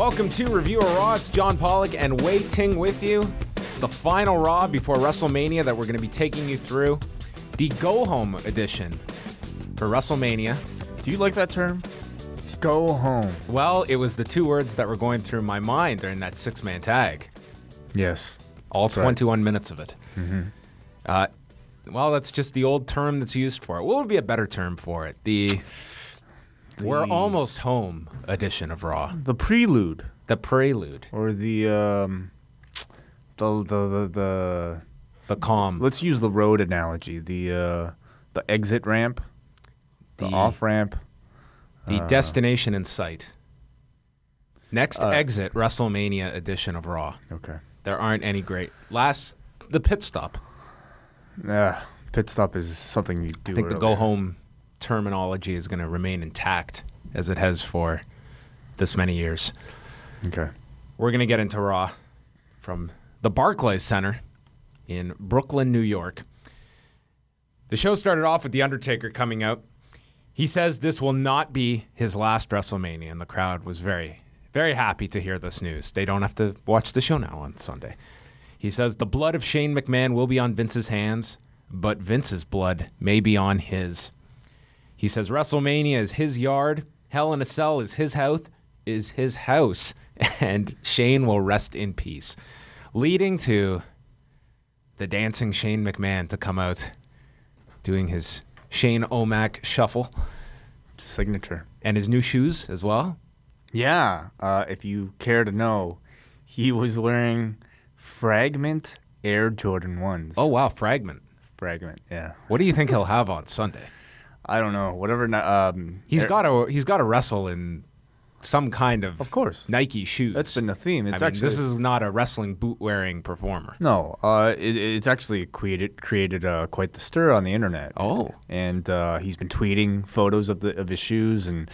Welcome to Review of Raw. It's John Pollock and Wei Ting with you. It's the final Raw before WrestleMania that we're going to be taking you through. The go-home edition for WrestleMania. Do you like that term? Go home. Well, it was the two words that were going through my mind during that six-man tag. Yes. All 21 minutes of it. Mm-hmm. Well, that's just the old term that's used for it. What would be a better term for it? The We're Almost Home edition of Raw. The prelude. The prelude. Or the calm. Let's use the road analogy. The exit ramp. The off ramp. The destination in sight. Next exit, WrestleMania edition of Raw. Okay. There aren't any great. Last, the pit stop. Pit stop is something you do. I think the go-home terminology is going to remain intact as it has for this many years. Okay. We're going to get into Raw from the Barclays Center in Brooklyn, New York. The show started off with The Undertaker coming out. He says this will not be his last WrestleMania, and the crowd was very, very happy to hear this news. They don't have to watch the show now on Sunday. He says the blood of Shane McMahon will be on Vince's hands, but Vince's blood may be on his. He says WrestleMania is his yard, Hell in a Cell is his house, and Shane will rest in peace. Leading to the dancing Shane McMahon to come out doing his Shane O'Mac shuffle. Signature. And his new shoes as well. Yeah. If you care to know, he was wearing Fragment Air Jordan 1s. Oh, wow. Fragment, yeah. What do you think he'll have on Sunday? I don't know. Whatever. He's got to wrestle in some kind of course, Nike shoes. That's been the theme. It's actually, this is not a wrestling boot-wearing performer. No, it's actually created quite the stir on the internet. Oh, and he's been tweeting photos of his shoes, and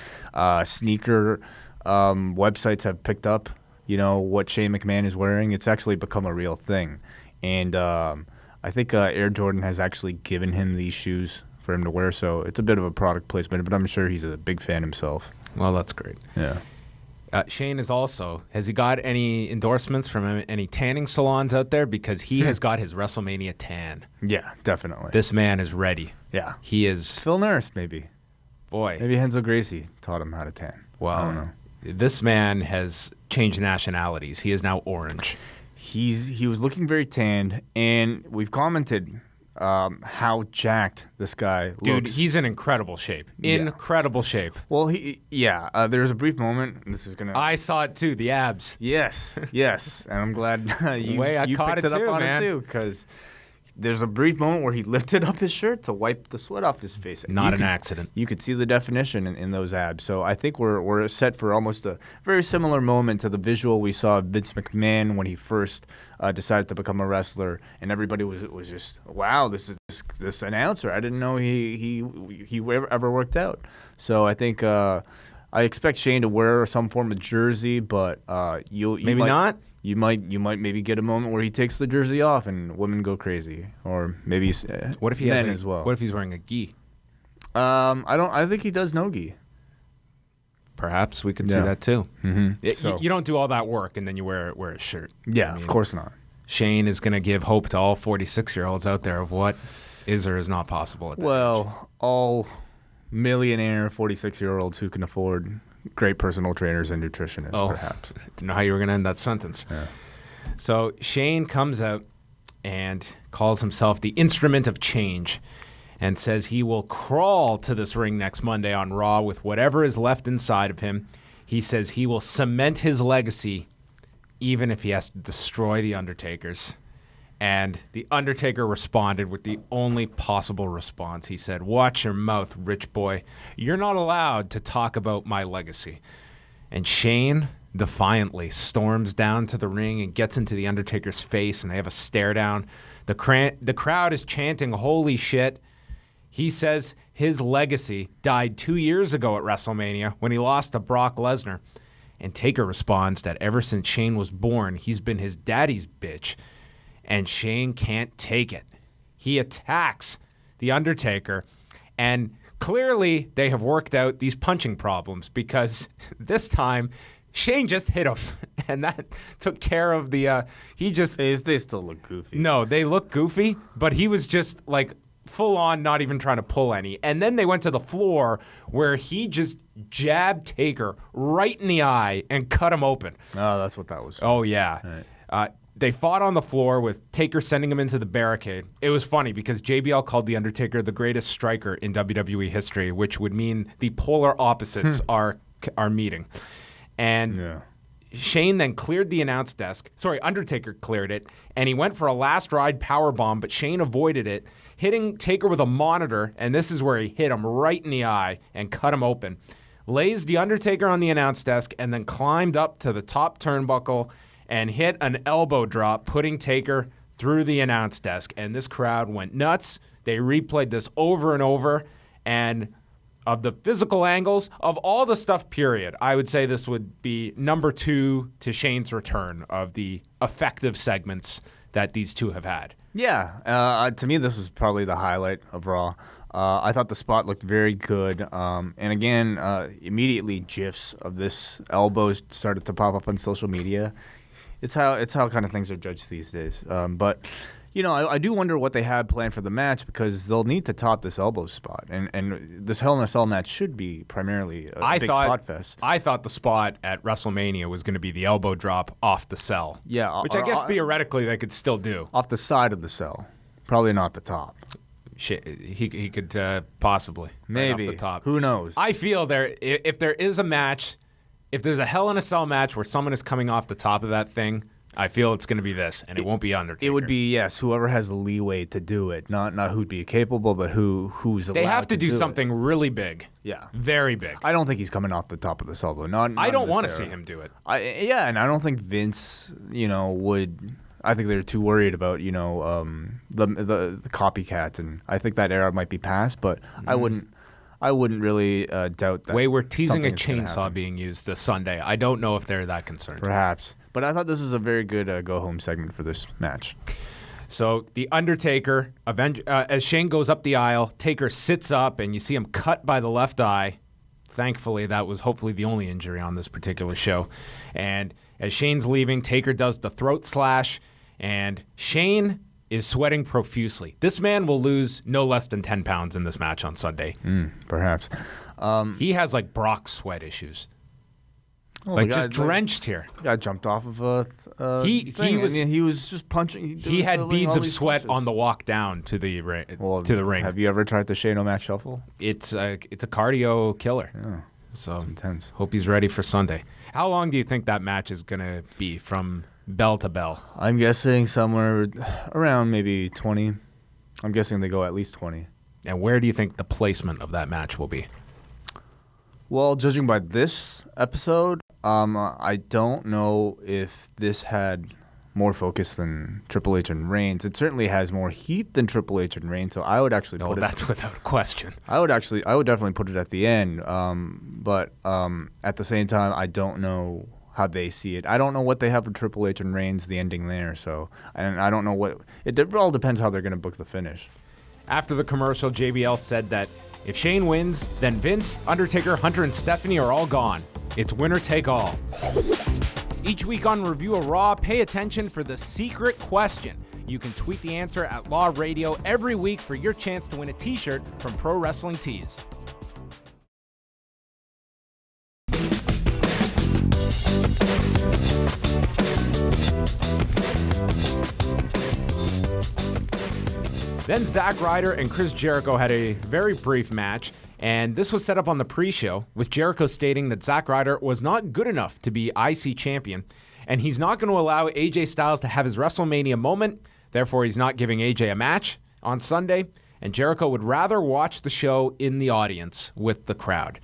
sneaker websites have picked up, what Shane McMahon is wearing. It's actually become a real thing, and I think Air Jordan has actually given him these shoes for him to wear. So it's a bit of a product placement, but I'm sure he's a big fan himself. Well, that's great. Yeah. Shane has he got any endorsements from any tanning salons out there? Because he has got his WrestleMania tan. Yeah, definitely. This man is ready. Yeah. He is. Phil Nurse, maybe. Boy. Maybe Henzo Gracie taught him how to tan. Well, I don't know. This man has changed nationalities. He is now orange. He was looking very tanned, and we've commented how jacked this guy looks. Dude, he's in incredible shape. Incredible shape. Well, there's a brief moment. And this is gonna. I saw it too. The abs. Yes, and I'm glad you caught picked it up too, on man. it too, because there's a brief moment where he lifted up his shirt to wipe the sweat off his face. Not an accident. You could see the definition in those abs. So I think we're set for almost a very similar moment to the visual we saw of Vince McMahon when he first decided to become a wrestler, and everybody was just, wow, this announcer. I didn't know he ever worked out. So I think I expect Shane to wear some form of jersey, but you might maybe get a moment where he takes the jersey off and women go crazy, or maybe what if he men has as well. What if he's wearing a gi? I think he does no gi. Perhaps we could see that too. Mm-hmm. You don't do all that work and then you wear a shirt. Yeah, of course not. Shane is going to give hope to all 46-year-olds out there of what is or is not possible at that age. All millionaire 46-year-olds who can afford great personal trainers and nutritionists, perhaps. Didn't know how you were going to end that sentence. Yeah. So Shane comes out and calls himself the instrument of change and says he will crawl to this ring next Monday on Raw with whatever is left inside of him. He says he will cement his legacy even if he has to destroy the Undertakers. And the Undertaker responded with the only possible response. He said, "Watch your mouth, rich boy. You're not allowed to talk about my legacy." And Shane defiantly storms down to the ring and gets into the Undertaker's face, and they have a stare down. The crowd is chanting, "Holy shit." He says his legacy died 2 years ago at WrestleMania when he lost to Brock Lesnar. And Taker responds that ever since Shane was born, he's been his daddy's bitch. And Shane can't take it. He attacks The Undertaker. And clearly they have worked out these punching problems because this time Shane just hit him, and that took care of the. They still look goofy. No, they look goofy, but he was just like full on, not even trying to pull any. And then they went to the floor where he just jabbed Taker right in the eye and cut him open. Oh, that's what that was. Oh yeah. Right. They fought on the floor with Taker sending him into the barricade. It was funny because JBL called The Undertaker the greatest striker in WWE history, which would mean the polar opposites are meeting. And Shane then cleared the announce desk. Sorry, Undertaker cleared it, and he went for a last ride powerbomb, but Shane avoided it, hitting Taker with a monitor, and this is where he hit him right in the eye and cut him open. Lays The Undertaker on the announce desk and then climbed up to the top turnbuckle and hit an elbow drop, putting Taker through the announce desk. And this crowd went nuts. They replayed this over and over, and of the physical angles, of all the stuff, period, I would say this would be number 2 to Shane's return of the effective segments that these two have had. Yeah. To me, this was probably the highlight of Raw. I thought the spot looked very good. And again, immediately GIFs of this elbow started to pop up on social media. It's how kind of things are judged these days. But you know, I do wonder what they had planned for the match because they'll need to top this elbow spot. And this Hell in a Cell match should be primarily a big spot fest. I thought the spot at WrestleMania was going to be the elbow drop off the cell. Yeah. Which I guess theoretically they could still do. Off the side of the cell. Probably not the top. He could possibly. Maybe. Right off the top. Who knows? I feel if there is a match, if there's a Hell in a Cell match where someone is coming off the top of that thing, I feel it's going to be this, and it won't be Undertaker. It would be, yes, whoever has the leeway to do it. Not who'd be capable, but who's allowed to do it. They have to do something really big. Yeah. Very big. I don't think he's coming off the top of the cell, though. I don't want to see him do it. And I don't think Vince, would. I think they're too worried about, the copycats, and I think that era might be past, but I wouldn't really doubt that. We're teasing a chainsaw being used this Sunday. I don't know if they're that concerned. Perhaps. But I thought this was a very good go-home segment for this match. So The Undertaker, as Shane goes up the aisle, Taker sits up, and you see him cut by the left eye. Thankfully, that was hopefully the only injury on this particular show. And as Shane's leaving, Taker does the throat slash, and Shane is sweating profusely. This man will lose no less than 10 pounds in this match on Sunday. Perhaps. He has like Brock sweat issues. Just drenched here. Got jumped off of a he was just punching. He had beads of sweat on the walk down to the ring. Have you ever tried the Shane O'Mac shuffle? It's a cardio killer. Yeah, so it's intense. Hope he's ready for Sunday. How long do you think that match is going to be from bell to bell? I'm guessing somewhere around maybe 20. I'm guessing they go at least 20. And where do you think the placement of that match will be? Well, judging by this episode, I don't know if this had more focus than Triple H and Reigns. It certainly has more heat than Triple H and Reigns, so I would actually put it... that's without question. I would definitely put it at the end, but at the same time, I don't know how they see it. I don't know what they have for Triple H and Reigns, the ending there, and I don't know what... It all depends how they're going to book the finish. After the commercial, JBL said that if Shane wins, then Vince, Undertaker, Hunter, and Stephanie are all gone. It's winner take all. Each week on Review of Raw, pay attention for the secret question. You can tweet the answer at Law Radio every week for your chance to win a t-shirt from Pro Wrestling Tees. Then Zack Ryder and Chris Jericho had a very brief match, and this was set up on the pre-show, with Jericho stating that Zack Ryder was not good enough to be IC champion, and he's not going to allow AJ Styles to have his WrestleMania moment, therefore he's not giving AJ a match on Sunday, and Jericho would rather watch the show in the audience with the crowd.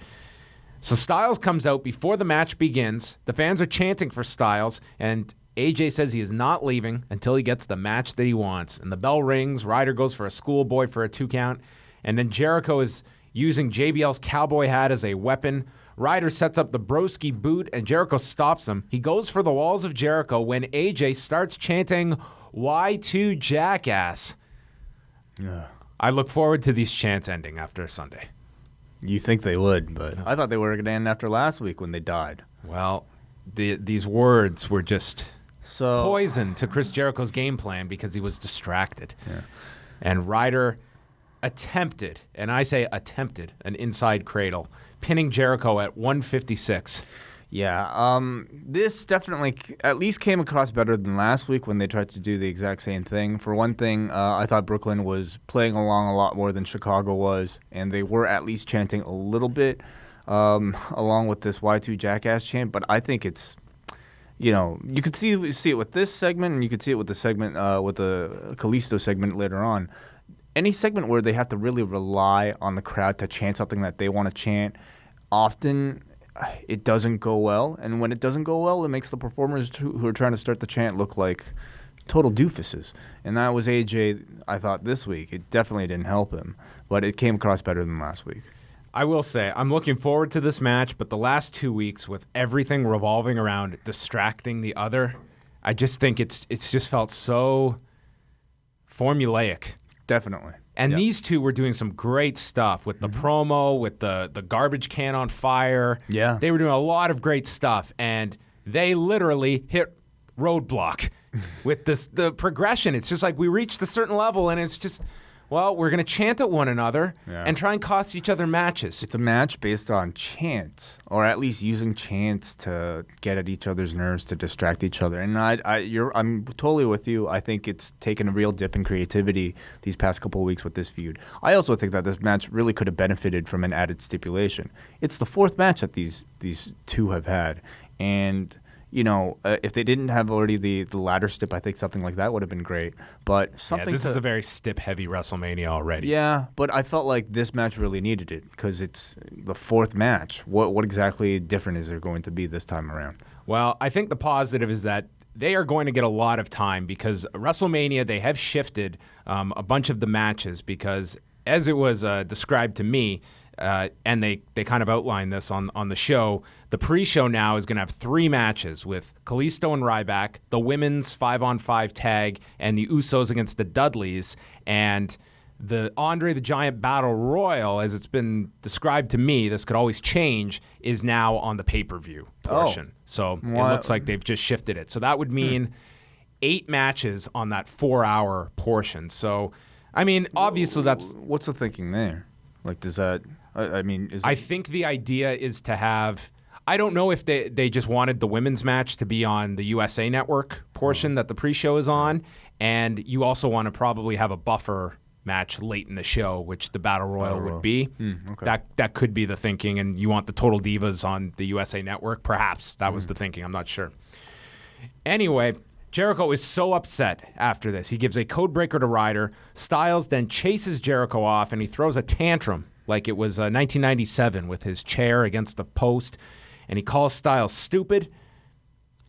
So Styles comes out before the match begins, the fans are chanting for Styles, and AJ says he is not leaving until he gets the match that he wants. And the bell rings, Ryder goes for a schoolboy for a 2 count, and then Jericho is using JBL's cowboy hat as a weapon. Ryder sets up the broski boot, and Jericho stops him. He goes for the walls of Jericho when AJ starts chanting, Y2 Jackass. Yeah. I look forward to these chants ending after Sunday. You think they would, but I thought they were going to end after last week when they died. Well, these words were just So poison to Chris Jericho's game plan because he was distracted. Yeah. And Ryder attempted, and I say attempted, an inside cradle, pinning Jericho at 156. Yeah, this definitely at least came across better than last week when they tried to do the exact same thing. For one thing, I thought Brooklyn was playing along a lot more than Chicago was, and they were at least chanting a little bit along with this Y2 Jackass chant, but I think it's, you could see it with this segment, and you could see it with the segment, with the Kalisto segment later on. Any segment where they have to really rely on the crowd to chant something that they want to chant, often it doesn't go well. And when it doesn't go well, it makes the performers who are trying to start the chant look like total doofuses. And that was AJ, I thought, this week. It definitely didn't help him, but it came across better than last week. I will say, I'm looking forward to this match, but the last 2 weeks with everything revolving around distracting the other, I just think it's just felt so formulaic. Definitely. And these two were doing some great stuff with the promo, with the garbage can on fire. Yeah. They were doing a lot of great stuff, and they literally hit roadblock with the progression. It's just like we reached a certain level, and it's just, well, we're going to chant at one another and try and cost each other matches. It's a match based on chants, or at least using chants to get at each other's nerves, to distract each other. And I'm totally with you. I think it's taken a real dip in creativity these past couple of weeks with this feud. I also think that this match really could have benefited from an added stipulation. It's the fourth match that these two have had, and if they didn't have already the ladder stip, I think something like that would have been great. But something. This is a very stip-heavy WrestleMania already. Yeah, but I felt like this match really needed it because it's the fourth match. What exactly different is there going to be this time around? Well, I think the positive is that they are going to get a lot of time because WrestleMania, they have shifted a bunch of the matches because, as it was described to me, and they kind of outlined this on the show. The pre-show now is going to have 3 matches with Kalisto and Ryback, the women's 5-on-5 tag, and the Usos against the Dudleys. And the Andre the Giant Battle Royal, as it's been described to me, this could always change, is now on the pay-per-view portion. So it looks like they've just shifted it. So that would mean 8 matches on that 4-hour portion. So, I mean, obviously that's... What's the thinking there? Like, does that... I think the idea is to have... I don't know if they just wanted the women's match to be on the USA Network portion that the pre-show is on, and you also want to probably have a buffer match late in the show, which the Battle Royal would be. Okay. That could be the thinking, and you want the Total Divas on the USA Network. Perhaps that was the thinking. I'm not sure. Anyway, Jericho is so upset after this. He gives a code breaker to Ryder. Styles then chases Jericho off, and he throws a tantrum like it was 1997 with his chair against the post. And he calls Styles stupid,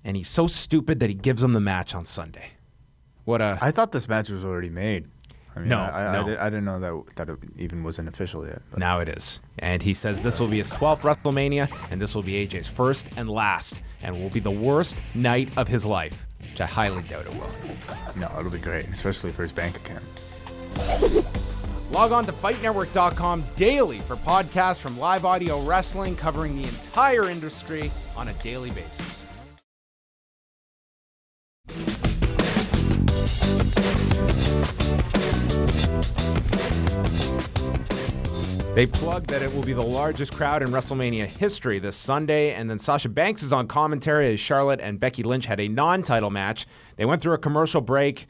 and he's so stupid that he gives him the match on Sunday. I thought this match was already made. I mean, No, I didn't know that it even wasn't official yet. But. Now it is. And he says this will be his 12th WrestleMania, and this will be AJ's first and last, and will be the worst night of his life, which I highly doubt it will. No, it'll be great, especially for his bank account. Log on to FightNetwork.com daily for podcasts from Live Audio Wrestling covering the entire industry on a daily basis. They plugged that it will be the largest crowd in WrestleMania history this Sunday, and then Sasha Banks is on commentary as Charlotte and Becky Lynch had a non-title match. They went through a commercial break.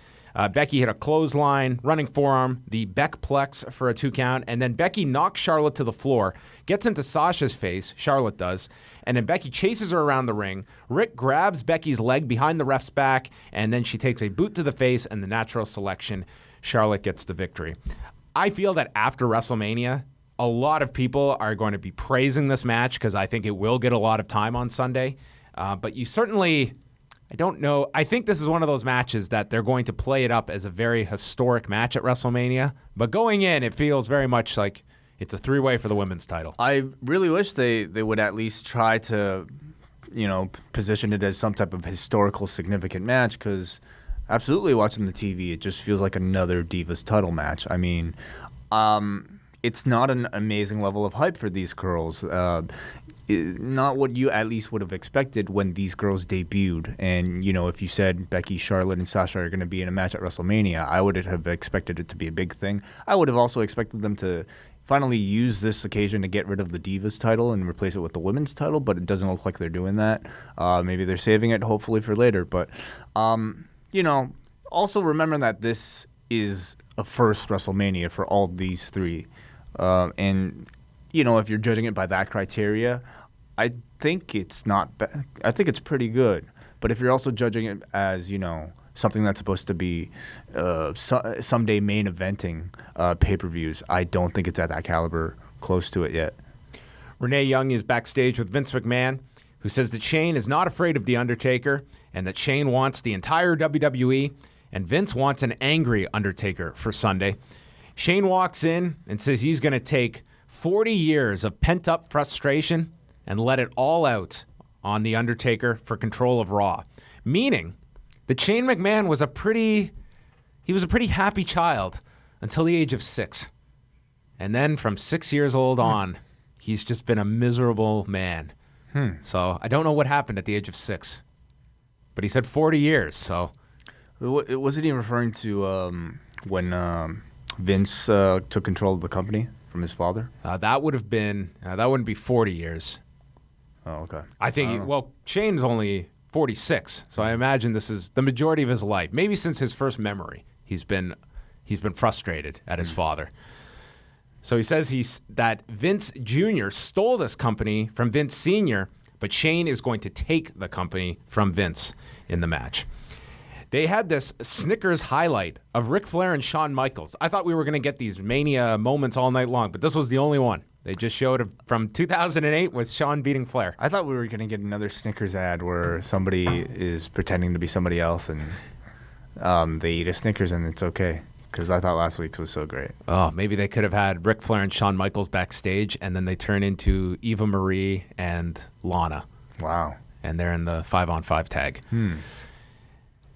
Becky hit a clothesline, running forearm, the Beckplex for a 2 count, and then Becky knocks Charlotte to the floor, gets into Sasha's face, Charlotte does, and then Becky chases her around the ring. Rick grabs Becky's leg behind the ref's back, and then she takes a boot to the face and the natural selection. Charlotte gets the victory. I feel that after WrestleMania, a lot of people are going to be praising this match because I think it will get a lot of time on Sunday. But you certainly... I don't know. I think this is one of those matches that they're going to play it up as a very historic match at WrestleMania. But going in, it feels very much like it's a 3-way for the women's title. I really wish they would at least try to, position it as some type of historical significant match because absolutely watching the TV, it just feels like another Divas title match. I mean, it's not an amazing level of hype for these girls. not what you at least would have expected when these girls debuted. And, if you said Becky, Charlotte, and Sasha are going to be in a match at WrestleMania, I would have expected it to be a big thing. I would have also expected them to finally use this occasion to get rid of the Divas title and replace it with the women's title, but it doesn't look like they're doing that. Maybe they're saving it, hopefully, for later. But, also remember that this is a first WrestleMania for all these three. And, if you're judging it by that criteria, I think it's not bad. I think it's pretty good. But if you're also judging it as, something that's supposed to be someday main eventing pay-per-views, I don't think it's at that caliber close to it yet. Renee Young is backstage with Vince McMahon, who says that Shane is not afraid of The Undertaker and that Shane wants the entire WWE and Vince wants an angry Undertaker for Sunday. Shane walks in and says he's going to take 40 years of pent-up frustration and let it all out on The Undertaker for control of Raw, meaning that Shane McMahon was a pretty happy child until the age of 6. And then from 6 years old on, he's just been a miserable man. So I don't know what happened at the age of 6. But he said 40 years, so. Wasn't he referring to when Vince took control of the company from his father? That wouldn't be 40 years. Oh, okay. I think, Shane's only 46, so I imagine this is the majority of his life. Maybe since his first memory, he's been frustrated at his father. So he says that Vince Jr. stole this company from Vince Sr., but Shane is going to take the company from Vince in the match. They had this Snickers highlight of Ric Flair and Shawn Michaels. I thought we were going to get these Mania moments all night long, but this was the only one. They just showed from 2008 with Shawn beating Flair. I thought we were going to get another Snickers ad where somebody is pretending to be somebody else and they eat a Snickers and it's okay. Because I thought last week's was so great. Oh, maybe they could have had Ric Flair and Shawn Michaels backstage and then they turn into Eva Marie and Lana. Wow. And they're in the 5-on-5 tag.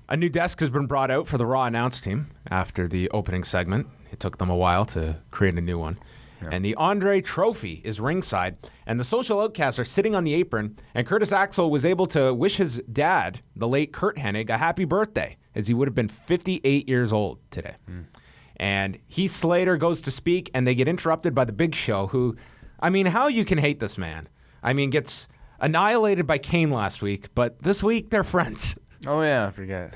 A new desk has been brought out for the Raw announce team after the opening segment. It took them a while to create a new one. Yeah. And the Andre Trophy is ringside, and the Social Outcasts are sitting on the apron, and Curtis Axel was able to wish his dad, the late Kurt Hennig, a happy birthday, as he would have been 58 years old today. And Heath Slater goes to speak, and they get interrupted by the Big Show, who, how you can hate this man. Gets annihilated by Kane last week, but this week they're friends. Oh, yeah, I forget.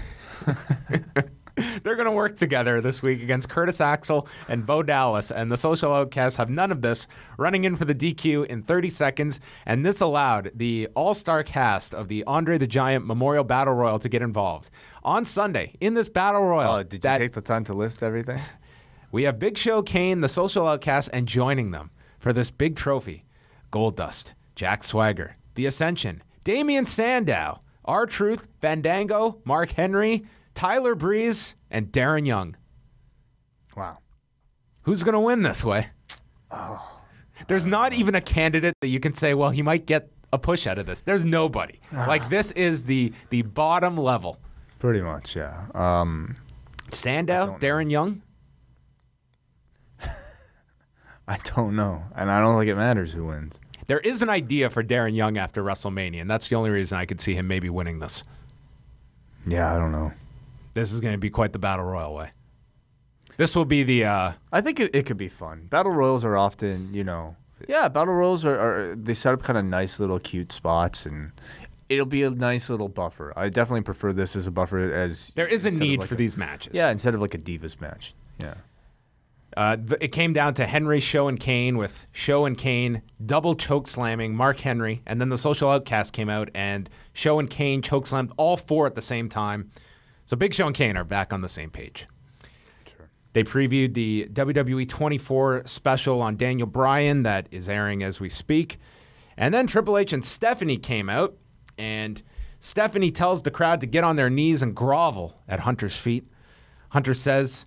They're going to work together this week against Curtis Axel and Bo Dallas, and the Social Outcasts have none of this, running in for the DQ in 30 seconds, and this allowed the all-star cast of the Andre the Giant Memorial Battle Royal to get involved. On Sunday, in this Battle Royal... did you take the time to list everything? We have Big Show, Kane, the Social Outcasts, and joining them for this big trophy, Goldust, Jack Swagger, The Ascension, Damian Sandow, R-Truth, Fandango, Mark Henry, Tyler Breeze, and Darren Young. Wow. Who's going to win this way? There's not even a candidate that you can say, well, he might get a push out of this. There's nobody. This is the bottom level. Pretty much, yeah. Sandow, Darren Young? I don't know. And I don't think it matters who wins. There is an idea for Darren Young after WrestleMania, and that's the only reason I could see him maybe winning this. Yeah, I don't know. This is going to be quite the Battle Royal way. This will be the... I think it could be fun. Battle Royals are often, Battle Royals are they set up kind of nice little cute spots, and it'll be a nice little buffer. I definitely prefer this as a buffer as... There is a need for these matches. Yeah, instead of like a Divas match. Yeah. It came down to Henry, Show, and Kane, with Show and Kane double choke slamming Mark Henry, and then the Social Outcast came out, and Show and Kane choke slammed all four at the same time. So Big Show and Kane are back on the same page. Sure. They previewed the WWE 24 special on Daniel Bryan that is airing as we speak. And then Triple H and Stephanie came out, and Stephanie tells the crowd to get on their knees and grovel at Hunter's feet. Hunter says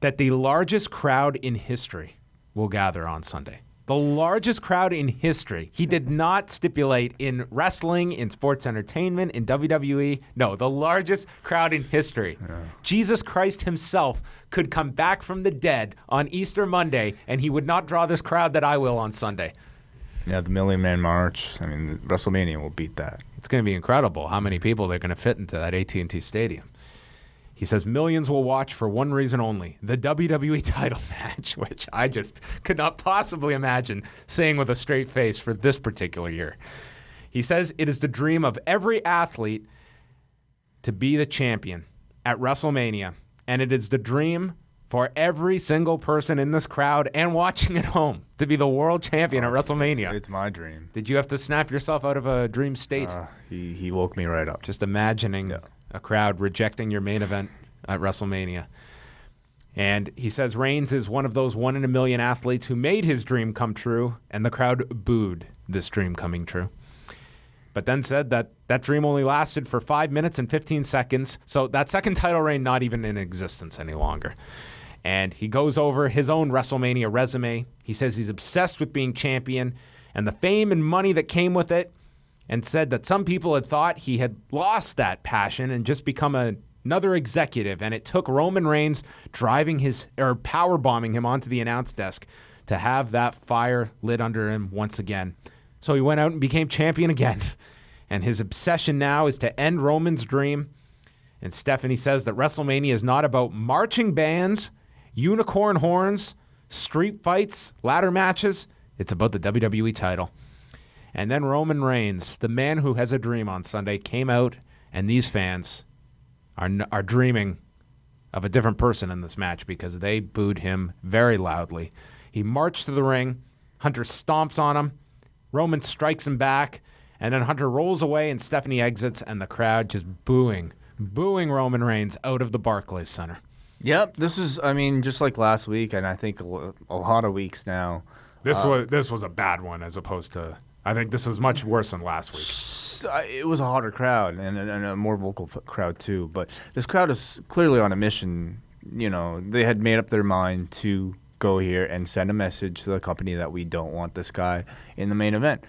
that the largest crowd in history will gather on Sunday. The largest crowd in history. He did not stipulate in wrestling, in sports entertainment, in WWE. No, the largest crowd in history. Yeah. Jesus Christ himself could come back from the dead on Easter Monday, and he would not draw this crowd that I will on Sunday. Yeah, the Million Man March. I mean, WrestleMania will beat that. It's going to be incredible how many people they're going to fit into that AT&T Stadium. He says millions will watch for one reason only, the WWE title match, which I just could not possibly imagine saying with a straight face for this particular year. He says it is the dream of every athlete to be the champion at WrestleMania, and it is the dream for every single person in this crowd and watching at home to be the world champion at WrestleMania. It's my dream. Did you have to snap yourself out of a dream state? He woke me right up. Just imagining a crowd rejecting your main event at WrestleMania. And he says Reigns is one of those 1 in a million athletes who made his dream come true, and the crowd booed this dream coming true. But then said that that dream only lasted for 5 minutes and 15 seconds, so that second title reign not even in existence any longer. And he goes over his own WrestleMania resume. He says he's obsessed with being champion and the fame and money that came with it, and said that some people had thought he had lost that passion and just become another executive, and it took Roman Reigns power bombing him onto the announce desk to have that fire lit under him once again. So he went out and became champion again. And his obsession now is to end Roman's dream. And Stephanie says that WrestleMania is not about marching bands, unicorn horns, street fights, ladder matches. It's about the WWE title. And then Roman Reigns, the man who has a dream on Sunday, came out, and these fans are dreaming of a different person in this match because they booed him very loudly. He marched to the ring. Hunter stomps on him. Roman strikes him back. And then Hunter rolls away, and Stephanie exits, and the crowd just booing Roman Reigns out of the Barclays Center. Yep, this is, just like last week, and I think a lot of weeks now. This was a bad one as opposed to... I think this is much worse than last week. It was a hotter crowd and a more vocal crowd too. But this crowd is clearly on a mission. You know, they had made up their mind to go here and send a message to the company that we don't want this guy in the main event.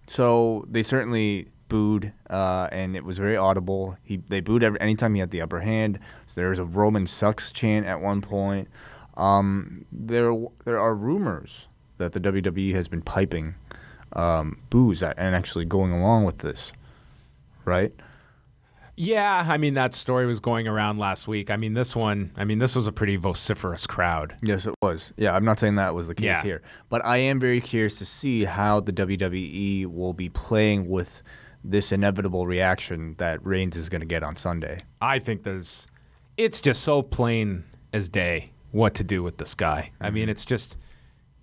So they certainly booed, and it was very audible. They booed anytime he had the upper hand. So there was a Roman sucks chant at one point. There are rumors that the WWE has been piping boos and actually going along with this, right? Yeah, that story was going around last week. This was a pretty vociferous crowd. Yes, it was. Yeah, I'm not saying that was the case here. But I am very curious to see how the WWE will be playing with this inevitable reaction that Reigns is going to get on Sunday. I think it's just so plain as day what to do with this guy.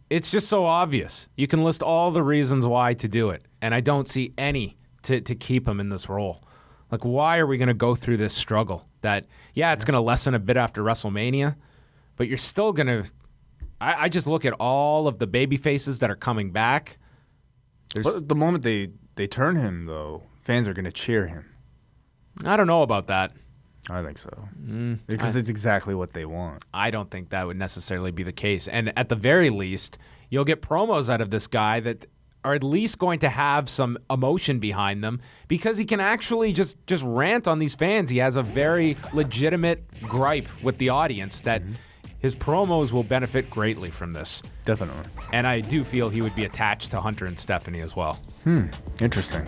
It's just so obvious. You can list all the reasons why to do it, and I don't see any to keep him in this role. Like, why are we going to go through this struggle? That, it's going to lessen a bit after WrestleMania, but you're still going to... I just look at all of the baby faces that are coming back. But the moment they turn him, though, fans are going to cheer him. I don't know about that. I think so. Because it's exactly what they want. I don't think that would necessarily be the case. And at the very least, you'll get promos out of this guy that are at least going to have some emotion behind them because he can actually just rant on these fans. He has a very legitimate gripe with the audience that his promos will benefit greatly from this. Definitely. And I do feel he would be attached to Hunter and Stephanie as well. Interesting.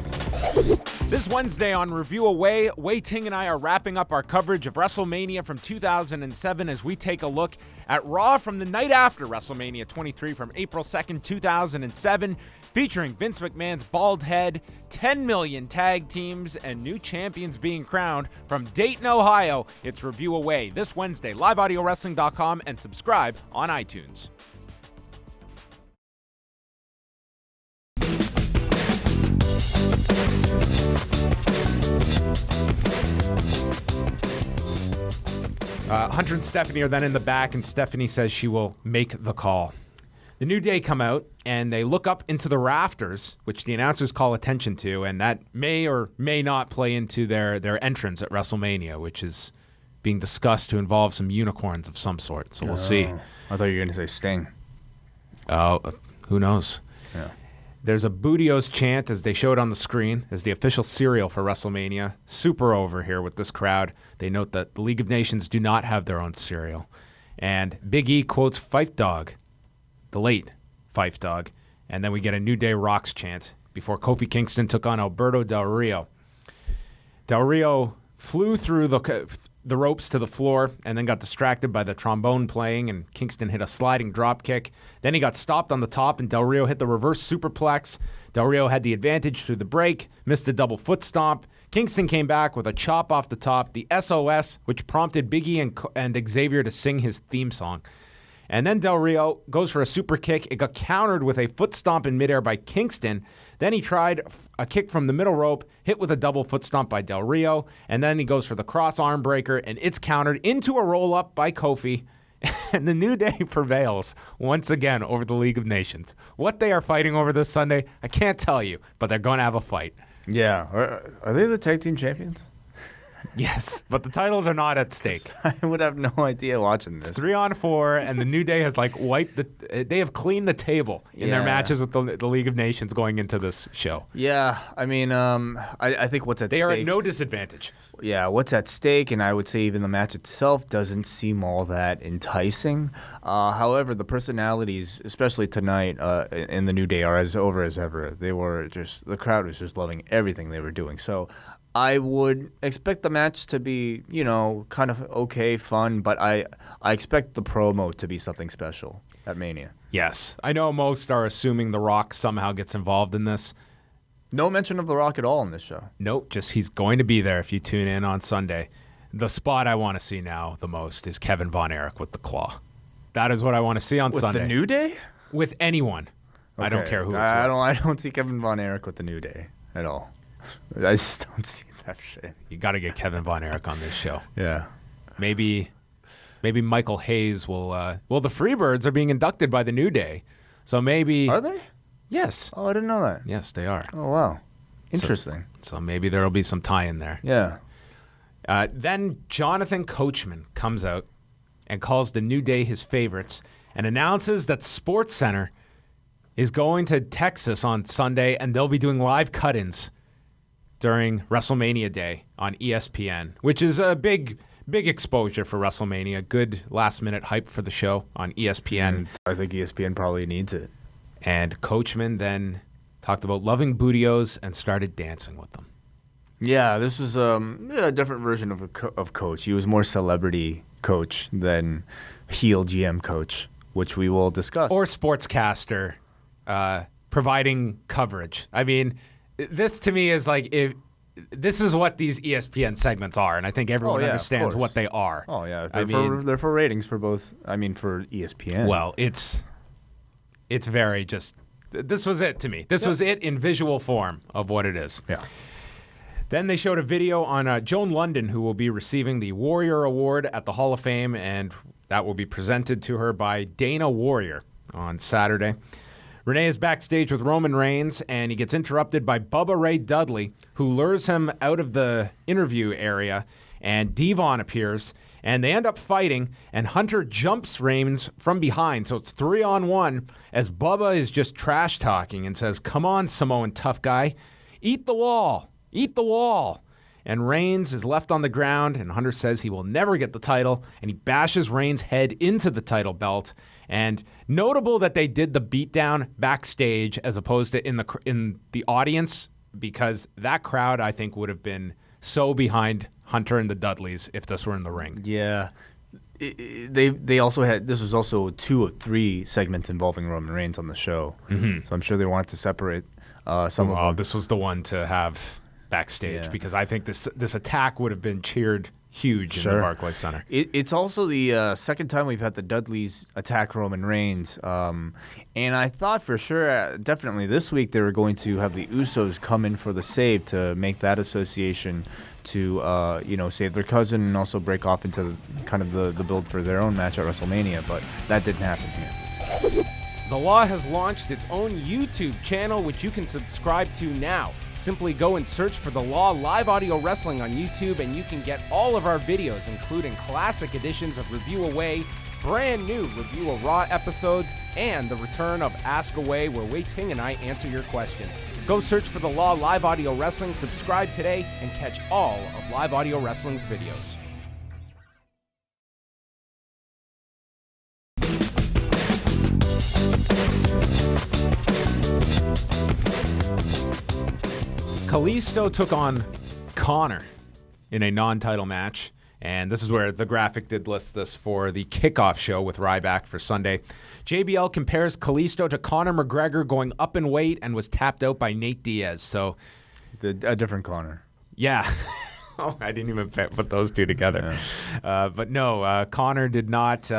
This Wednesday on Review Away, Wei Ting and I are wrapping up our coverage of WrestleMania from 2007 as we take a look at Raw from the night after WrestleMania 23 from April 2nd, 2007, featuring Vince McMahon's bald head, 10 million tag teams, and new champions being crowned from Dayton, Ohio. It's Review Away this Wednesday, liveaudiowrestling.com, and subscribe on iTunes. Hunter and Stephanie are then in the back, and Stephanie says she will make the call. The New Day come out, and they look up into the rafters, which the announcers call attention to, and that may or may not play into their entrance at WrestleMania, which is being discussed to involve some unicorns of some sort. So we'll see. I thought you were going to say Sting. Oh, who knows? Yeah. There's a Bootios chant as they show it on the screen as the official cereal for WrestleMania. Super over here with this crowd. They note that the League of Nations do not have their own cereal. And Big E quotes Fife Dog, the late Fife Dog, And then we get a New Day Rocks chant before Kofi Kingston took on Alberto Del Rio. Del Rio flew through the ropes to the floor and then got distracted by the trombone playing, and Kingston hit a sliding drop kick. Then he got stopped on the top, and Del Rio hit the reverse superplex. Del Rio had the advantage through the break, missed a double foot stomp. Kingston came back with a chop off the top, the SOS, which prompted Big E and Xavier to sing his theme song. And then Del Rio goes for a super kick. It got countered with a foot stomp in midair by Kingston. Then he tried a kick from the middle rope, hit with a double foot stomp by Del Rio. And then he goes for the cross arm breaker, and it's countered into a roll-up by Kofi. And the New Day prevails once again over the League of Nations. What they are fighting over this Sunday, I can't tell you, but they're going to have a fight. Yeah. Are they the tag team champions? Yes, but the titles are not at stake. I would have no idea watching this. It's 3-on-4, and the New Day has they have cleaned the table in their matches with the League of Nations going into this show. Yeah, I mean, I think what's at stake. They are at no disadvantage. Yeah, what's at stake, and I would say even the match itself doesn't seem all that enticing. However, the personalities, especially tonight in the New Day, are as over as ever. The crowd was just loving everything they were doing. So I would expect the match to be, kind of okay, fun, but I expect the promo to be something special at Mania. Yes. I know most are assuming The Rock somehow gets involved in this. No mention of The Rock at all in this show. Nope, just he's going to be there if you tune in on Sunday. The spot I want to see now the most is Kevin Von Erich with the claw. That is what I want to see on Sunday. With the New Day? With anyone. Okay. I don't care who it's with. I don't see Kevin Von Erich with the New Day at all. I just don't see that shit. You got to get Kevin Von Erich on this show. Yeah. Maybe Michael Hayes will. Well, the Freebirds are being inducted by the New Day, so maybe. Are they? Yes. Oh, I didn't know that. Yes, they are. Oh, wow. Interesting. So maybe there will be some tie-in there. Yeah. Then Jonathan Coachman comes out and calls the New Day his favorites and announces that SportsCenter is going to Texas on Sunday, and they'll be doing live cut-ins during WrestleMania Day on ESPN, which is a big exposure for WrestleMania. Good last-minute hype for the show on ESPN. And I think ESPN probably needs it. And Coachman then talked about loving Bootios and started dancing with them. Yeah, this was a different version of Coach. He was more celebrity Coach than heel GM Coach, which we will discuss. Or sportscaster providing coverage. I mean, this to me is like this is what these ESPN segments are, and I think everyone understands what they are. Oh yeah, they're for ratings for both. I mean, for ESPN. Well, it's very just. This was it to me. This was it in visual form of what it is. Yeah. Then they showed a video on Joan London, who will be receiving the Warrior Award at the Hall of Fame, and that will be presented to her by Dana Warrior on Saturday. Renee is backstage with Roman Reigns, and he gets interrupted by Bubba Ray Dudley, who lures him out of the interview area, and Devon appears, and they end up fighting, and Hunter jumps Reigns from behind, so it's 3-on-1, as Bubba is just trash-talking and says, "Come on, Samoan tough guy, eat the wall, eat the wall." And Reigns is left on the ground, and Hunter says he will never get the title, and he bashes Reigns' head into the title belt. And notable that they did the beatdown backstage as opposed to in the audience, because that crowd, I think, would have been so behind Hunter and the Dudleys if this were in the ring. Yeah. They also had, this was also 2 of 3 segments involving Roman Reigns on the show. Mm-hmm. So I'm sure they wanted to separate some of them. This was the one to have backstage because I think this attack would have been cheered huge in the Barclays Center. It's also the second time we've had the Dudleys attack Roman Reigns. And I thought for sure, definitely this week, they were going to have the Usos come in for the save to make that association to, save their cousin and also break off into kind of the build for their own match at WrestleMania. But that didn't happen here. The Law has launched its own YouTube channel, which you can subscribe to now. Simply go and search for The Law Live Audio Wrestling on YouTube, and you can get all of our videos, including classic editions of Review Away, brand new Review of Raw episodes, and the return of Ask Away, where Wei Ting and I answer your questions. Go search for The Law Live Audio Wrestling, subscribe today, and catch all of Live Audio Wrestling's videos. Kalisto took on Connor in a non-title match. And this is where the graphic did list this for the kickoff show with Ryback for Sunday. JBL compares Kalisto to Conor McGregor going up in weight and was tapped out by Nate Diaz. So, a different Conor. Yeah. Oh, I didn't even put those two together. Yeah. But no, Conor did not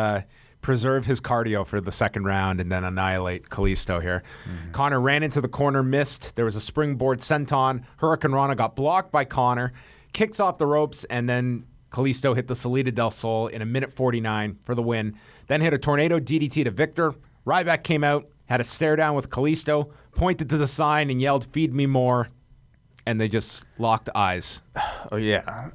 preserve his cardio for the second round and then annihilate Kalisto here. Mm-hmm. Conor ran into the corner, missed. There was a springboard senton. Hurricane Rana got blocked by Conor, kicks off the ropes, and then Kalisto hit the Salida del Sol in a minute 49 for the win. Then hit a tornado DDT to Victor. Ryback came out, had a stare down with Kalisto, pointed to the sign and yelled, "Feed me more." And they just locked eyes. Oh, yeah.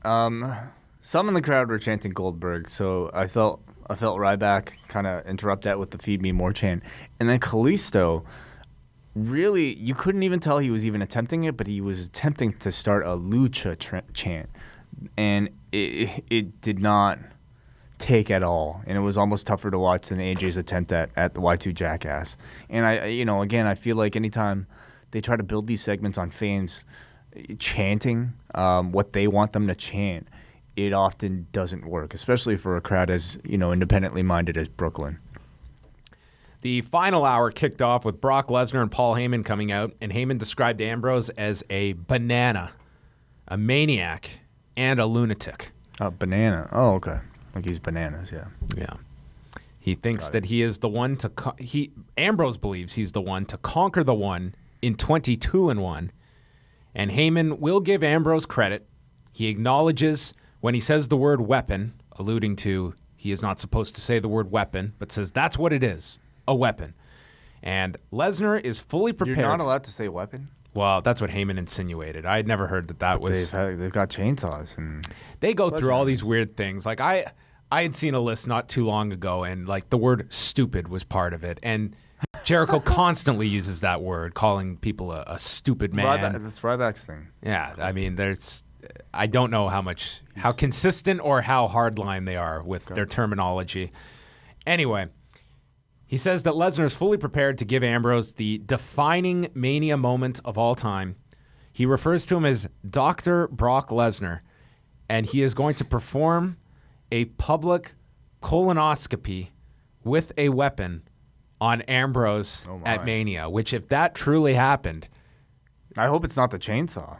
Some in the crowd were chanting Goldberg, so I felt Ryback kind of interrupt that with the "Feed me more" chant. And then Kalisto, really, you couldn't even tell he was even attempting it, but he was attempting to start a lucha chant. And it did not take at all, and it was almost tougher to watch than AJ's attempt at the Y2 Jackass. And I feel like anytime they try to build these segments on fans chanting what they want them to chant, it often doesn't work, especially for a crowd as independently minded as Brooklyn. The final hour kicked off with Brock Lesnar and Paul Heyman coming out, and Heyman described Ambrose as a banana, a maniac, and a lunatic. A banana. Oh, okay. Like he's bananas, yeah. Yeah. He thinks that he is the one to... Ambrose believes he's the one to conquer the one in 22-1. And Heyman will give Ambrose credit. He acknowledges when he says the word weapon, alluding to he is not supposed to say the word weapon, but says that's what it is, a weapon. And Lesnar is fully prepared. You're not allowed to say weapon? Well, that's what Heyman insinuated. I had never heard that was... They've got chainsaws. And they go through all these weird things. Like, I had seen a list not too long ago, and, like, the word stupid was part of it. And Jericho constantly uses that word, calling people a stupid man. That's Ryback's thing. Yeah, I mean, I don't know how consistent or how hardline they are with their terminology. Anyway... He says that Lesnar is fully prepared to give Ambrose the defining Mania moment of all time. He refers to him as Dr. Brock Lesnar, and he is going to perform a public colonoscopy with a weapon on Ambrose at Mania, which if that truly happened... I hope it's not the chainsaw.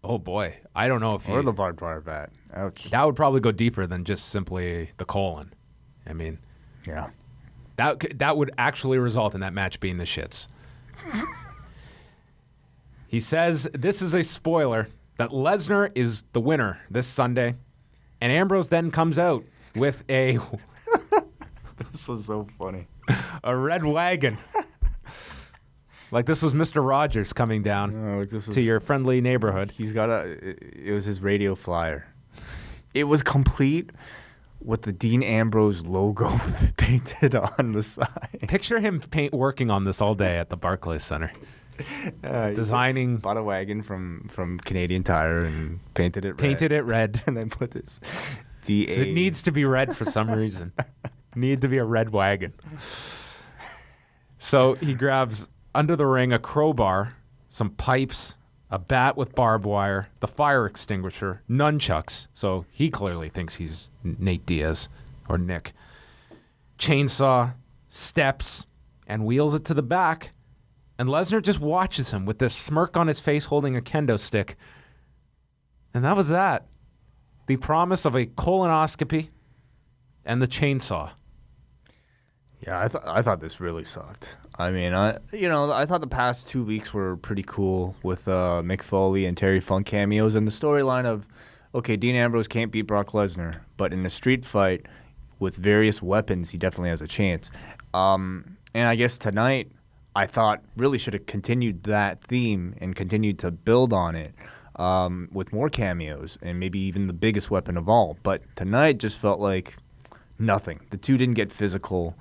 Oh, boy. I don't know if Or the barbed wire bat. Ouch. That would probably go deeper than just simply the colon. I mean... Yeah. That would actually result in that match being the shits. He says this is a spoiler that Lesnar is the winner this Sunday, and Ambrose then comes out with a... This is so funny. A red wagon. Like this was Mr. Rogers coming down to your friendly neighborhood. It was his radio flyer. It was complete with the Dean Ambrose logo painted on the side. Picture him working on this all day at the Barclays Center. Designing. Bought a wagon from Canadian Tire and painted it red. Painted it red. And then put this DA. It needs to be red for some reason. Need to be a red wagon. So he grabs under the ring a crowbar, some pipes, a bat with barbed wire, the fire extinguisher, nunchucks. So he clearly thinks he's Nate Diaz or Nick. Chainsaw, steps, and wheels it to the back. And Lesnar just watches him with this smirk on his face holding a kendo stick. And that was that. The promise of a colonoscopy and the chainsaw. Yeah, I thought this really sucked. I mean, I thought the past 2 weeks were pretty cool with Mick Foley and Terry Funk cameos and the storyline of, okay, Dean Ambrose can't beat Brock Lesnar, but in a street fight with various weapons, he definitely has a chance. And I guess tonight, I thought really should have continued that theme and continued to build on it with more cameos and maybe even the biggest weapon of all. But tonight just felt like nothing. The two didn't get physical.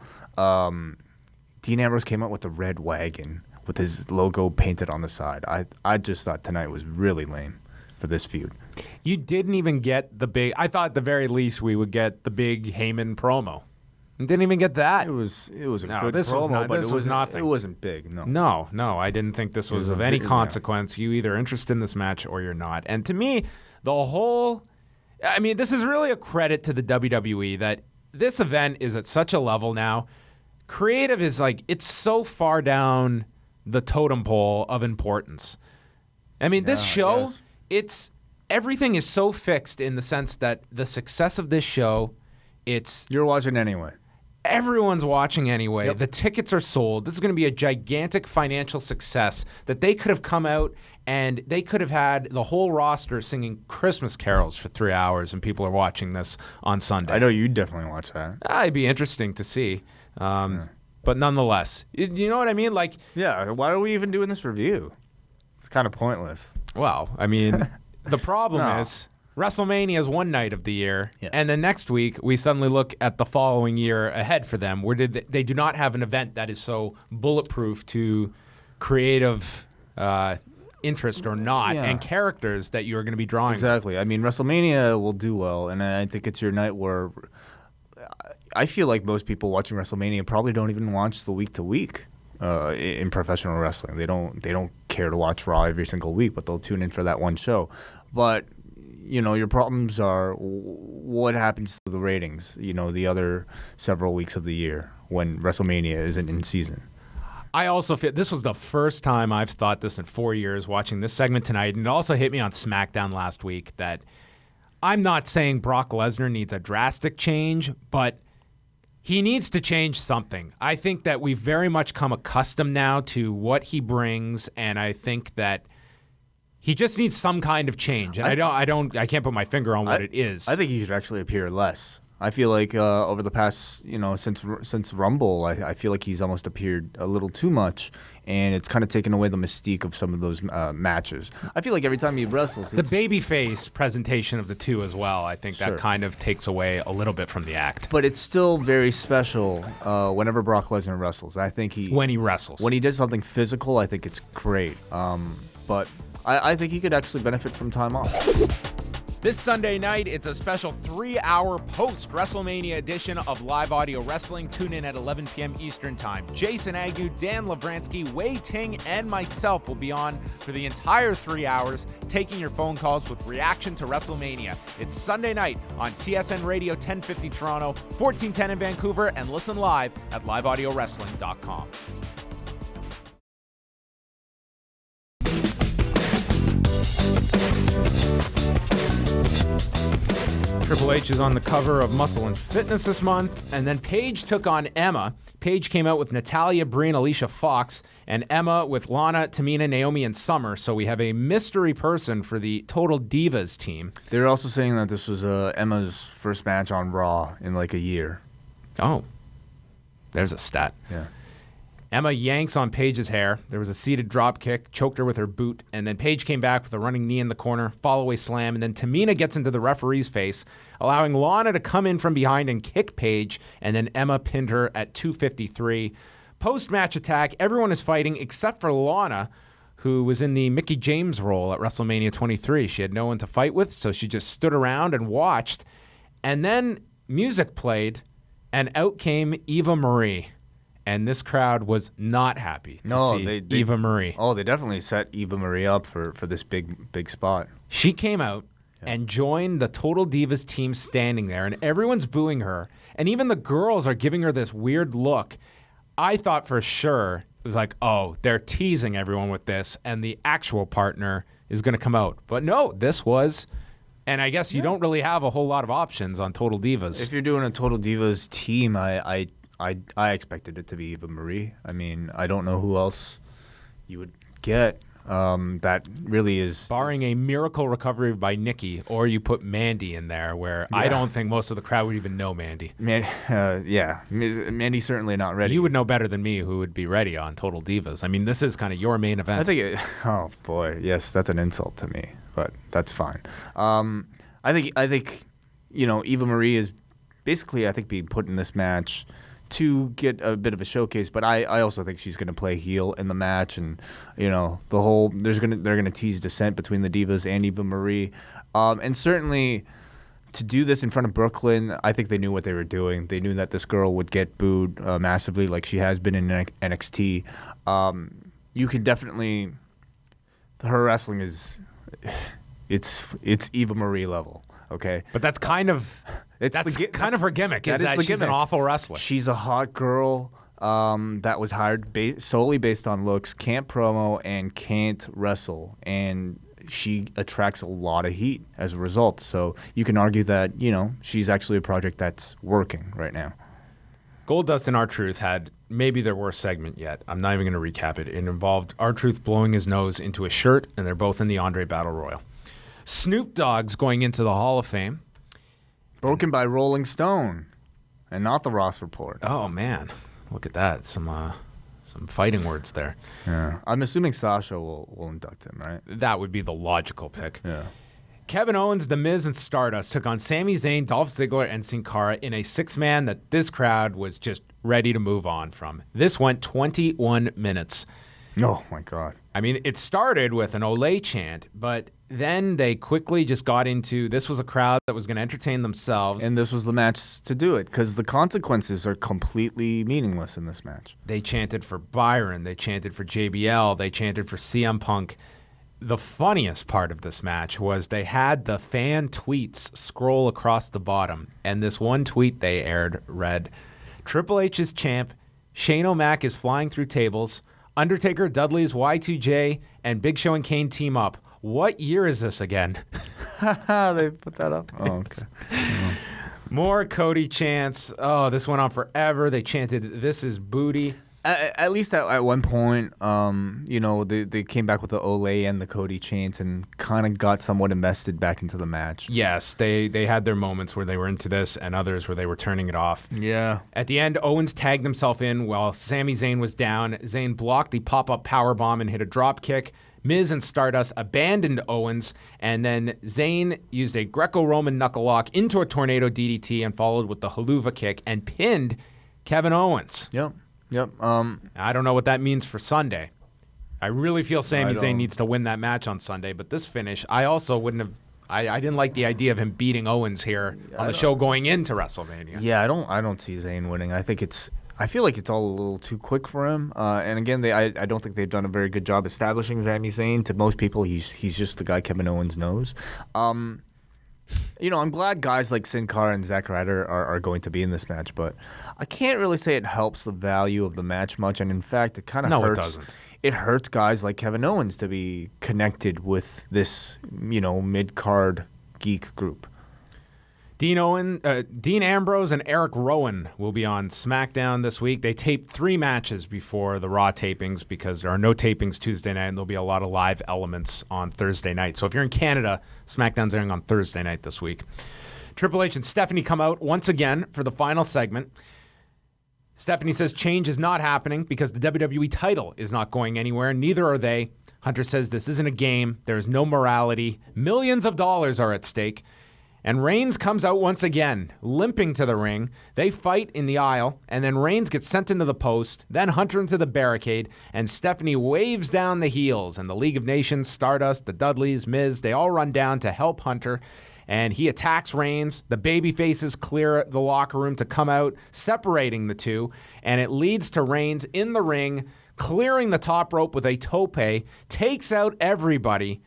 Dean Ambrose came out with the red wagon with his logo painted on the side. I just thought tonight was really lame for this feud. You didn't even get the big... I thought at the very least we would get the big Heyman promo. Didn't even get that. It was a No, good this was promo, not- but this it was nothing. It wasn't big. No. No, I didn't think this was was of a any big- consequence. You either interested in this match or you're not. And to me, this is really a credit to the WWE that this event is at such a level now. Creative is it's so far down the totem pole of importance. This show, everything is so fixed in the sense that the success of this show, You're watching anyway. everyone's watching anyway. Yep. The tickets are sold. This is going to be a gigantic financial success that they could have come out and they could have had the whole roster singing Christmas carols for 3 hours and people are watching this on Sunday. I know you'd definitely watch that. It'd be interesting to see. But nonetheless, you know what I mean? Yeah, why are we even doing this review? It's kind of pointless. Well, the problem No. is WrestleMania is one night of the year, Yeah. and then next week we suddenly look at the following year ahead for them, where they do not have an event that is so bulletproof to creative interest or not, Yeah. and characters that you are going to be drawing. Exactly. WrestleMania will do well, and I think it's your night where I feel like most people watching WrestleMania probably don't even watch the week to week in professional wrestling. They don't care to watch Raw every single week, but they'll tune in for that one show. But your problems are what happens to the ratings. The other several weeks of the year when WrestleMania isn't in season. I also feel this was the first time I've thought this in 4 years watching this segment tonight, and it also hit me on SmackDown last week that I'm not saying Brock Lesnar needs a drastic change, but he needs to change something. I think that we've very much come accustomed now to what he brings, and I think that he just needs some kind of change. And I can't put my finger on what it is. I think he should actually appear less. I feel like over the past, since Rumble, I feel like he's almost appeared a little too much, and it's kind of taken away the mystique of some of those matches. I feel like every time he wrestles, the babyface presentation of the two as well, I think that Sure. kind of takes away a little bit from the act. But it's still very special whenever Brock Lesnar wrestles. I think When he wrestles. when he does something physical, I think it's great. But I think he could actually benefit from time off. This Sunday night, it's a special 3-hour post-WrestleMania edition of Live Audio Wrestling. Tune in at 11 p.m. Eastern Time. Jason Agnew, Dan Lavransky, Wei Ting, and myself will be on for the entire 3 hours, taking your phone calls with reaction to WrestleMania. It's Sunday night on TSN Radio 1050 Toronto, 1410 in Vancouver, and listen live at liveaudiowrestling.com. Triple H is on the cover of Muscle and Fitness this month, and then Paige took on Emma. Paige came out with Natalia, Brie, and Alicia Fox, and Emma with Lana, Tamina, Naomi, and Summer. So we have a mystery person for the Total Divas team. They're also saying that this was Emma's first match on Raw in like a year. Oh, there's a stat. Yeah. Emma yanks on Paige's hair. There was a seated drop kick, choked her with her boot, and then Paige came back with a running knee in the corner, follow-away slam, and then Tamina gets into the referee's face, allowing Lana to come in from behind and kick Paige, and then Emma pinned her at 2:53. Post-match attack, everyone is fighting except for Lana, who was in the Mickie James role at WrestleMania 23. She had no one to fight with, so she just stood around and watched. And then music played, and out came Eva Marie. And this crowd was not happy to see Eva Marie. Oh, they definitely set Eva Marie up for this big spot. She came out and joined the Total Divas team standing there, and everyone's booing her. And even the girls are giving her this weird look. I thought for sure it was like, oh, they're teasing everyone with this, and the actual partner is going to come out. But no, this was... And I guess you don't really have a whole lot of options on Total Divas. If you're doing a Total Divas team, I expected it to be Eva Marie. I mean, I don't know who else you would get. That really is... Barring a miracle recovery by Nikki, or you put Mandy in there, where I don't think most of the crowd would even know Mandy. Mandy's certainly not ready. You would know better than me who would be ready on Total Divas. I mean, this is kind of your main event. I think oh, boy. Yes, that's an insult to me, but that's fine. I think Eva Marie is basically, I think, being put in this match to get a bit of a showcase, but I also think she's going to play heel in the match, and the whole they're going to tease dissent between the Divas and Eva Marie, and certainly to do this in front of Brooklyn, I think they knew what they were doing. They knew that this girl would get booed massively, like she has been in NXT. You can definitely, her wrestling is, it's Eva Marie level. Okay, but that's kind of kind of her gimmick. Is that she's an awful wrestler. She's a hot girl that was hired solely based on looks, can't promo and can't wrestle, and she attracts a lot of heat as a result. So you can argue that she's actually a project that's working right now. Goldust and R-Truth had maybe their worst segment yet. I'm not even going to recap it. It involved R-Truth blowing his nose into a shirt, and they're both in the Andre Battle Royal. Snoop Dogg's going into the Hall of Fame. Broken by Rolling Stone and not the Ross Report. Oh, man. Look at that. Some fighting words there. Yeah. I'm assuming Sasha will induct him, right? That would be the logical pick. Yeah. Kevin Owens, The Miz, and Stardust took on Sami Zayn, Dolph Ziggler, and Sin Cara in a six-man that this crowd was just ready to move on from. This went 21 minutes. Oh, my God. I mean, it started with an Olay chant, but then they quickly just got into this was a crowd that was going to entertain themselves. And this was the match to do it, because the consequences are completely meaningless in this match. They chanted for Byron. They chanted for JBL. They chanted for CM Punk. The funniest part of this match was they had the fan tweets scroll across the bottom, and this one tweet they aired read, Triple H is champ, Shane O'Mac is flying through tables, Undertaker, Dudley's Y2J, and Big Show and Kane team up. What year is this again? They put that up? Oh, okay. More Cody chants. Oh, this went on forever. They chanted, this is booty. At least at one point, they came back with the Olay and the Cody chants and kind of got somewhat invested back into the match. Yes, they had their moments where they were into this and others where they were turning it off. Yeah. At the end, Owens tagged himself in while Sami Zayn was down. Zayn blocked the pop-up powerbomb and hit a drop kick. Miz and Stardust abandoned Owens, and then Zayn used a Greco-Roman knuckle lock into a tornado DDT and followed with the haluva kick and pinned Kevin Owens. Yep. I don't know what that means for Sunday. I really feel Sami Zayn needs to win that match on Sunday, but this finish, I also wouldn't have. I didn't like the idea of him beating Owens here on the show going into WrestleMania. Yeah, I don't see Zayn winning. I feel like it's all a little too quick for him. And again, I don't think they've done a very good job establishing Sami Zayn. To most people, he's just the guy Kevin Owens knows. I'm glad guys like Sin Cara and Zack Ryder are going to be in this match, but I can't really say it helps the value of the match much. And in fact, it kind of hurts. It doesn't. It hurts guys like Kevin Owens to be connected with this, mid-card geek group. Dean Ambrose and Eric Rowan will be on SmackDown this week. They taped 3 matches before the Raw tapings because there are no tapings Tuesday night, and there'll be a lot of live elements on Thursday night. So if you're in Canada, SmackDown's airing on Thursday night this week. Triple H and Stephanie come out once again for the final segment. Stephanie says change is not happening because the WWE title is not going anywhere. Neither are they. Hunter says this isn't a game. There is no morality. Millions of dollars are at stake. And Reigns comes out once again, limping to the ring. They fight in the aisle, and then Reigns gets sent into the post, then Hunter into the barricade, and Stephanie waves down the heels. And the League of Nations, Stardust, the Dudleys, Miz, they all run down to help Hunter. And he attacks Reigns. The babyfaces clear the locker room to come out, separating the two. And it leads to Reigns in the ring, clearing the top rope with a tope, takes out everybody.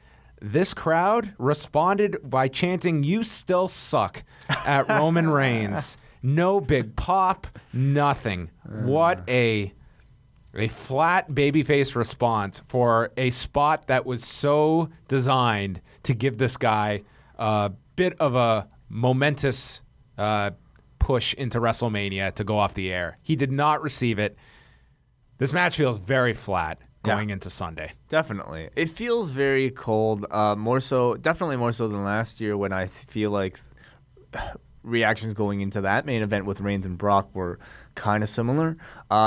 This crowd responded by chanting, "You still suck," at Roman Reigns. No big pop, nothing. What a flat babyface response for a spot that was so designed to give this guy a bit of a momentous push into WrestleMania to go off the air. He did not receive it. This match feels very flat going into Sunday. Definitely. It feels very cold, definitely more so than last year when I feel like reactions going into that main event with Reigns and Brock were kind of similar.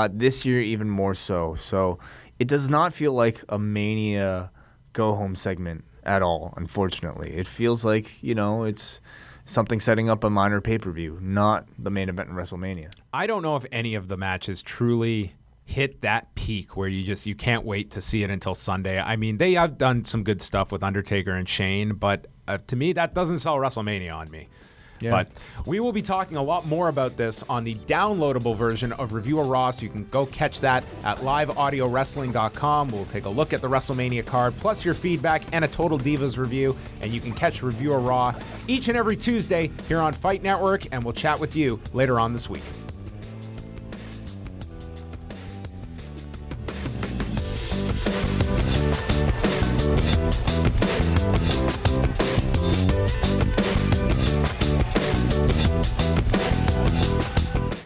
This year, even more so. So it does not feel like a Mania go-home segment at all, unfortunately. It feels like, it's something setting up a minor pay-per-view, not the main event in WrestleMania. I don't know if any of the matches truly hit that peak where you can't wait to see it until Sunday. I mean, they have done some good stuff with Undertaker and Shane, but to me, that doesn't sell WrestleMania on me. Yeah. But we will be talking a lot more about this on the downloadable version of Review of Raw, so you can go catch that at liveaudiowrestling.com. We'll take a look at the WrestleMania card, plus your feedback and a Total Divas review, and you can catch Review of Raw each and every Tuesday here on Fight Network, and we'll chat with you later on this week.